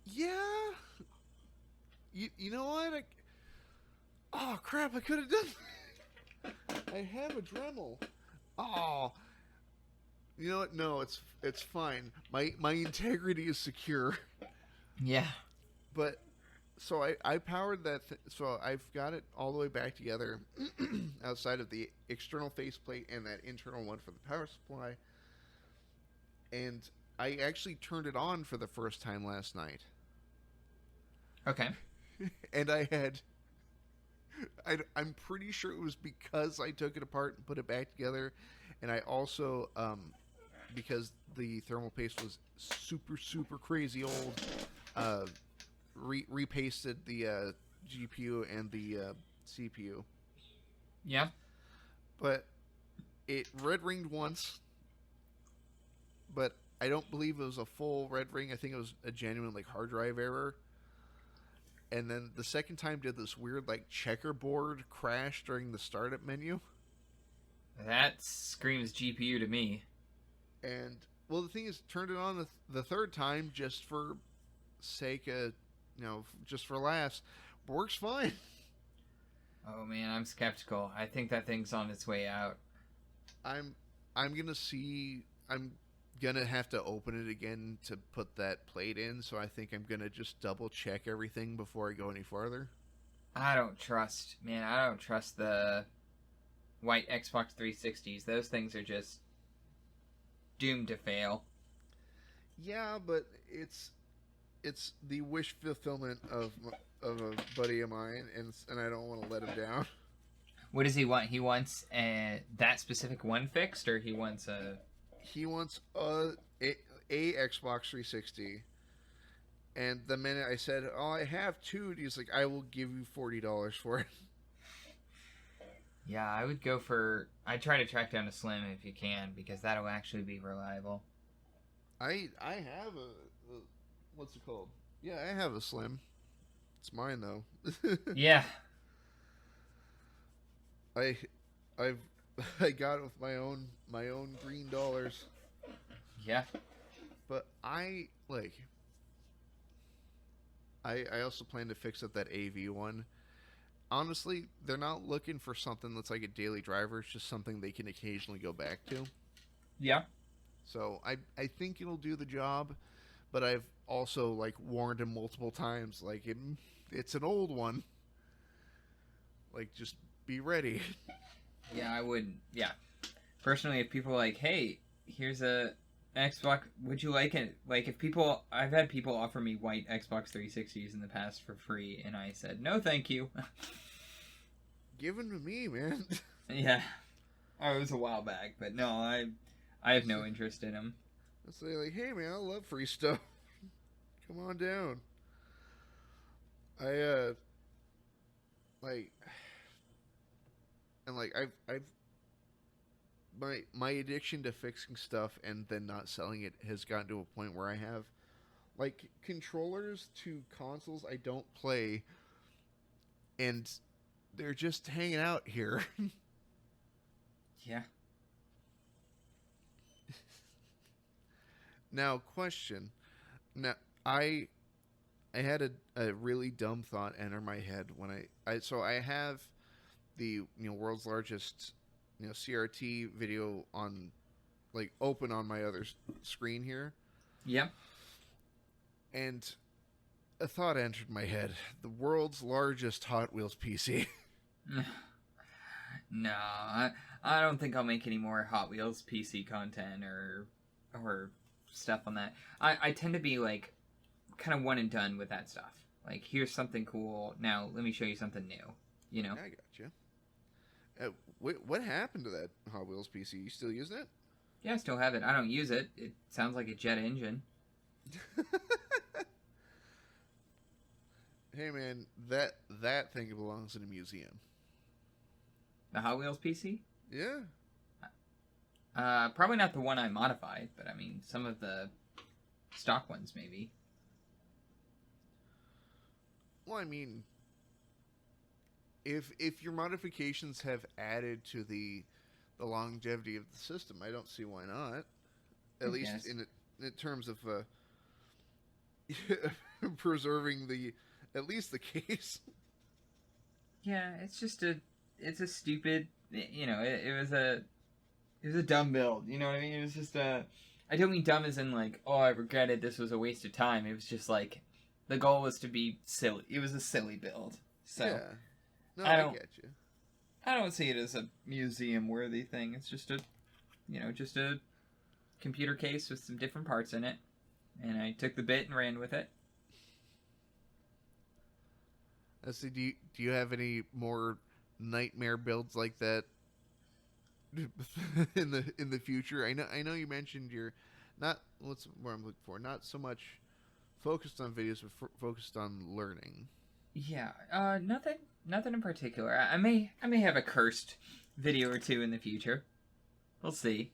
Yeah. You know what? Oh crap! I could have done. I have a Dremel. Oh. You know what? No, it's fine. My integrity is secure. Yeah. But so I powered that. So I've got it all the way back together, outside of the external faceplate and that internal one for the power supply. And I actually turned it on for the first time last night. Okay. And I'm pretty sure it was because I took it apart and put it back together, and I also because the thermal paste was super crazy old, repasted the GPU and the CPU. Yeah. But it red ringed once, but I don't believe it was a full red ring. I think it was a genuine hard drive error. And then the second time did this weird checkerboard crash during the startup menu. That screams GPU to me. And well, the thing is, turned it on the third time just for sake of, just for laughs. Works fine. Oh man, I'm skeptical. I think that thing's on its way out. I'm gonna have to open it again to put that plate in, so I think I'm gonna just double check everything before I go any farther. I don't trust the white Xbox 360s. Those things are just doomed to fail. Yeah, but it's the wish fulfillment of a buddy of mine, and I don't want to let him down. What does he want? He wants that specific one fixed, or he wants a... He wants a Xbox 360, and the minute I said, "Oh, I have two," he's like, "I will give you $40 for it." Yeah, I'd try to track down a Slim if you can, because that'll actually be reliable. I have a what's it called? Yeah, I have a Slim. It's mine though. Yeah. I got it with my own green dollars. Yeah. But I also plan to fix up that AV one. Honestly, they're not looking for something that's like a daily driver. It's just something they can occasionally go back to. Yeah. So I think it'll do the job, but I've also like warned him multiple times, like it's an old one. Like just be ready. Yeah, I would. Yeah. Personally, if people are like, hey, here's a Xbox, would you like it? Like, if people, I've had people offer me white Xbox 360s in the past for free, and I said, no, thank you. Give them to me, man. Yeah. Oh, it was a while back, but no, I have no interest in them. I say like, hey man, I love free stuff. Come on down. I like and like I've my addiction to fixing stuff and then not selling it has gotten to a point where I have like controllers to consoles I don't play and they're just hanging out here. Yeah. Now, question. Now, I I had a really dumb thought enter my head when I have the world's largest CRT video on like open on my other screen here, Yeah. and a thought entered my head: the world's largest Hot Wheels PC. No, I don't think I'll make any more Hot Wheels PC content or stuff on that. I tend to be like kind of one and done with that stuff. Like, here's something cool. Now let me show you something new. You know? I got you. What happened to that Hot Wheels PC? You still using it? Yeah, I still have it. I don't use it. It sounds like a jet engine. Hey man, that thing belongs in a museum. The Hot Wheels PC? Yeah. Probably not the one I modified, but I mean some of the stock ones maybe. Well, I mean, if your modifications have added to the longevity of the system, I don't see why not. At least Yes. in terms of preserving the at least the case. Yeah, it's a stupid, it was a dumb build. You know what I mean? It was just I don't mean dumb as in like, oh, I regretted this was a waste of time. It was just like, the goal was to be silly. It was a silly build. So Yeah. No, I I don't, get you. I don't see it as a museum worthy thing. It's just just a computer case with some different parts in it, and I took the bit and ran with it. Let's see. Do you have any more nightmare builds like that in the future? I know you mentioned you're not what's what I'm looking for. Not so much focused on videos, but focused on learning. Yeah, nothing in particular. I may have a cursed video or two in the future. We'll see.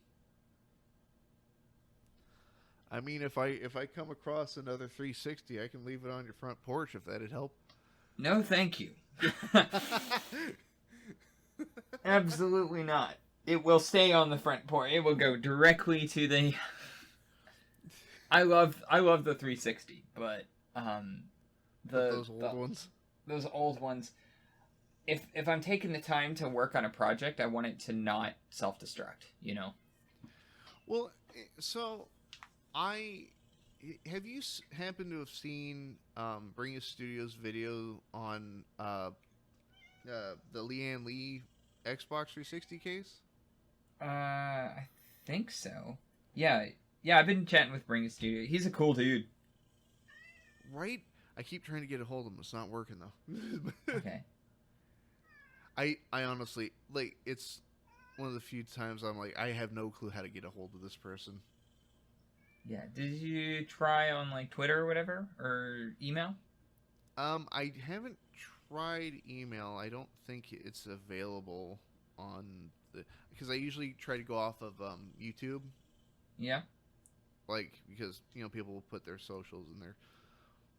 I mean, if I come across another 360, I can leave it on your front porch if that'd help. No, thank you. Absolutely not. It will stay on the front porch. It will go directly to the. I love the 360, but Those old ones. Those old ones. If I'm taking the time to work on a project, I want it to not self-destruct. You know. Well, so I have you happened to have seen Bring Us Studios video on the Leanne Lee Xbox 360 case? I think so. Yeah, I've been chatting with Bring It Studio. He's a cool dude. Right? I keep trying to get a hold of him. It's not working though. Okay. I honestly like it's one of the few times I'm like I have no clue how to get a hold of this person. Yeah. Did you try on like Twitter or whatever or email? I haven't tried email. I don't think it's available on the because I usually try to go off of YouTube. Yeah. Like because people will put their socials and their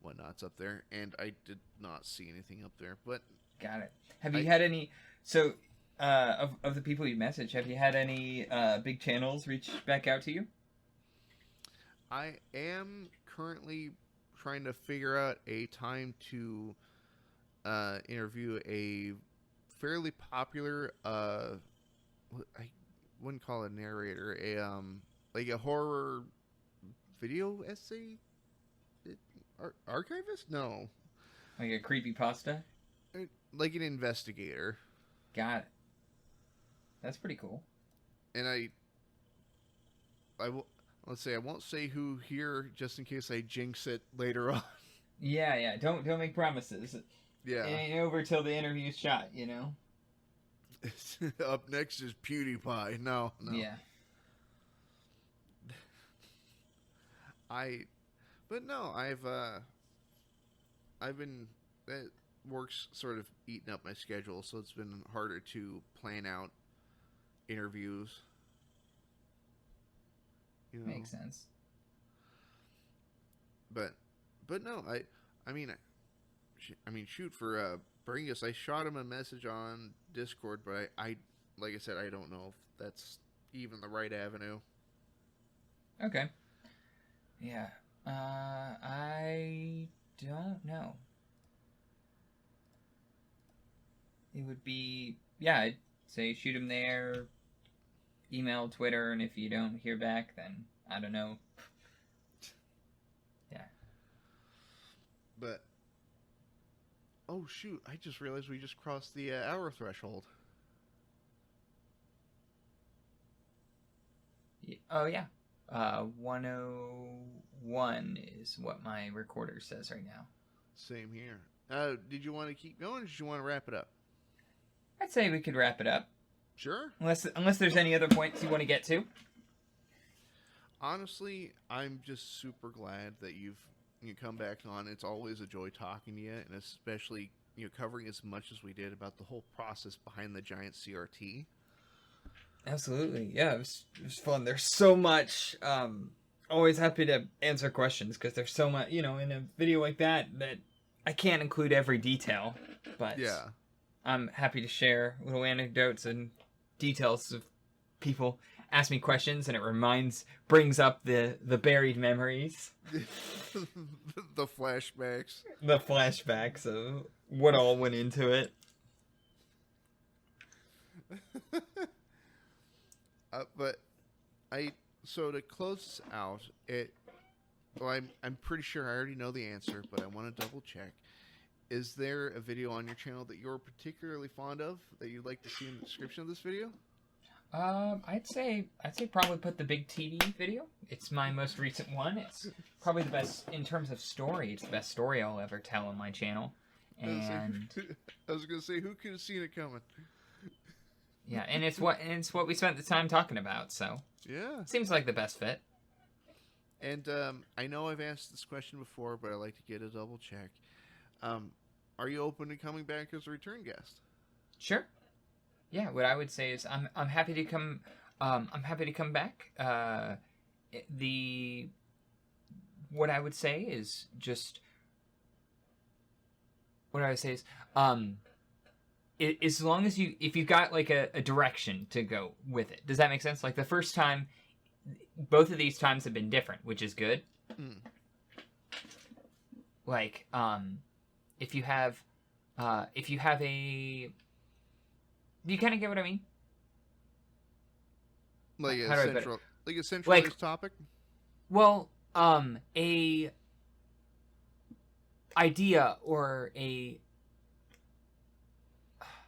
whatnots up there, and I did not see anything up there. But Got it. Have you had any? So, of the people you messaged, have you had any big channels reach back out to you? I am currently trying to figure out a time to interview a fairly popular wouldn't call it a narrator, like a horror video essay archivist. No, Like a creepypasta? like an investigator. Got it. That's pretty cool. And I will. Let's say I won't say who here, just in case I jinx it later on. Yeah. Don't make promises. Yeah. It ain't over till the interview's shot, you know? Up next is PewDiePie. No. Yeah. But no, I've been that work's sort of eaten up my schedule, so it's been harder to plan out interviews. You know? Makes sense. But no, I mean, shoot for Bringus. I shot him a message on Discord, but I like I said, I don't know if that's even the right avenue. Okay. Yeah. I don't know. It would be, yeah, I'd say shoot him there, email, Twitter, and if you don't hear back, then I don't know. Yeah. But, oh shoot, I just realized we just crossed the hour threshold. Oh, yeah. 101 is what my recorder says right now. Same here. Did you want to keep going, or did you want to wrap it up? I'd say we could wrap it up. Sure. Unless there's any other points you want to get to. Honestly, I'm just super glad that you come back on. It's always a joy talking to you, and especially covering as much as we did about the whole process behind the giant CRT. Absolutely, yeah, it was fun. There's so much. Always happy to answer questions because there's so much. In a video like that I can't include every detail, but yeah, I'm happy to share little anecdotes and details of people ask me questions, and it brings up the buried memories, the flashbacks, of what all went into it. But so to close out I'm pretty sure I already know the answer, but I want to double check. Is there a video on your channel that you're particularly fond of that you'd like to see in the description of this video? I'd say probably put the big TV video. It's my most recent one. It's probably the best in terms of story. It's the best story I'll ever tell on my channel. And I was gonna say, who could have seen it coming? Yeah, and it's what we spent the time talking about. So yeah, seems like the best fit. And I know I've asked this question before, but I like to get a double check. Are you open to coming back as a return guest? Sure. Yeah, what I would say is I'm happy to come. I'm happy to come back. What I would say is as long as if you've got like a direction to go with it. Does that make sense? Like the first time, both of these times have been different, which is good. Mm. Like if you have a, do you kind of get what I mean? Like How do I put it? Like a centralized topic? Well, a idea or a,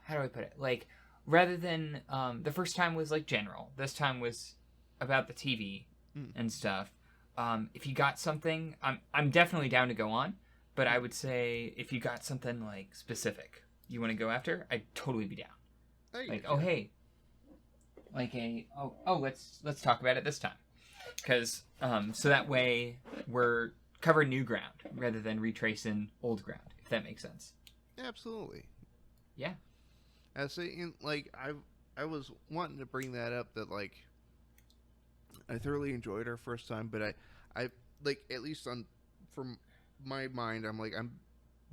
how do I put it? Like, rather than, the first time was like general. This time was about the TV and stuff. If you got something, I'm definitely down to go on, but I would say if you got something like specific you want to go after, I'd totally be down. Like, oh hey, like let's talk about it this time, because so that way we're covering new ground rather than retracing old ground, if that makes sense. Absolutely. Yeah. I say, I was wanting to bring that up, that like I thoroughly enjoyed our first time, but I like, at least from my mind, I'm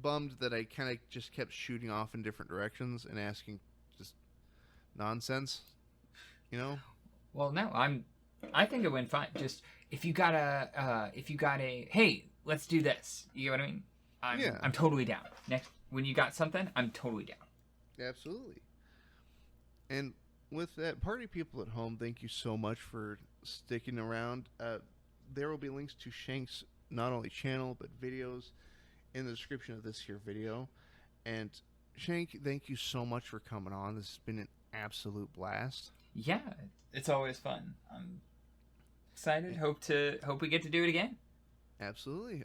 bummed that I kind of just kept shooting off in different directions and asking just nonsense, Well, no, I think it went fine. Just if you got a hey, let's do this. You know what I mean? I'm totally down. Next, when you got something, I'm totally down. Absolutely. And with that, party people at home, thank you so much for sticking around. There will be links to Shank's not only channel but videos in the description of this here video. And Shank, thank you so much for coming on. This has been an absolute blast. Yeah, it's always fun. I'm excited. Hope we get to do it again. Absolutely.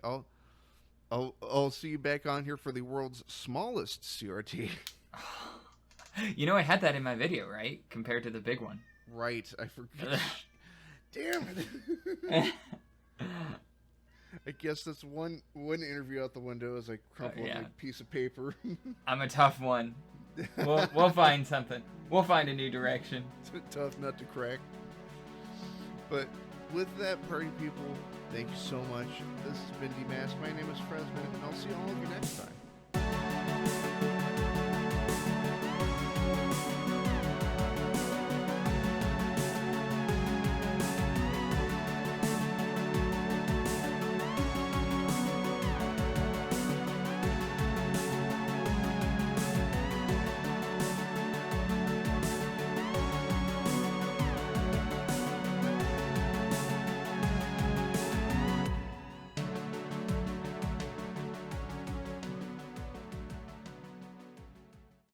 I'll see you back on here for the world's smallest CRT. You know, I had that in my video, right? Compared to the big one. Right, I forgot. Damn it. I guess that's one interview out the window as I crumple up a piece of paper. I'm a tough one. We'll find something. We'll find a new direction. It's a tough nut to crack. But with that, party people, thank you so much. This has been Demasked. My name is Fresman, and I'll see all of you next time.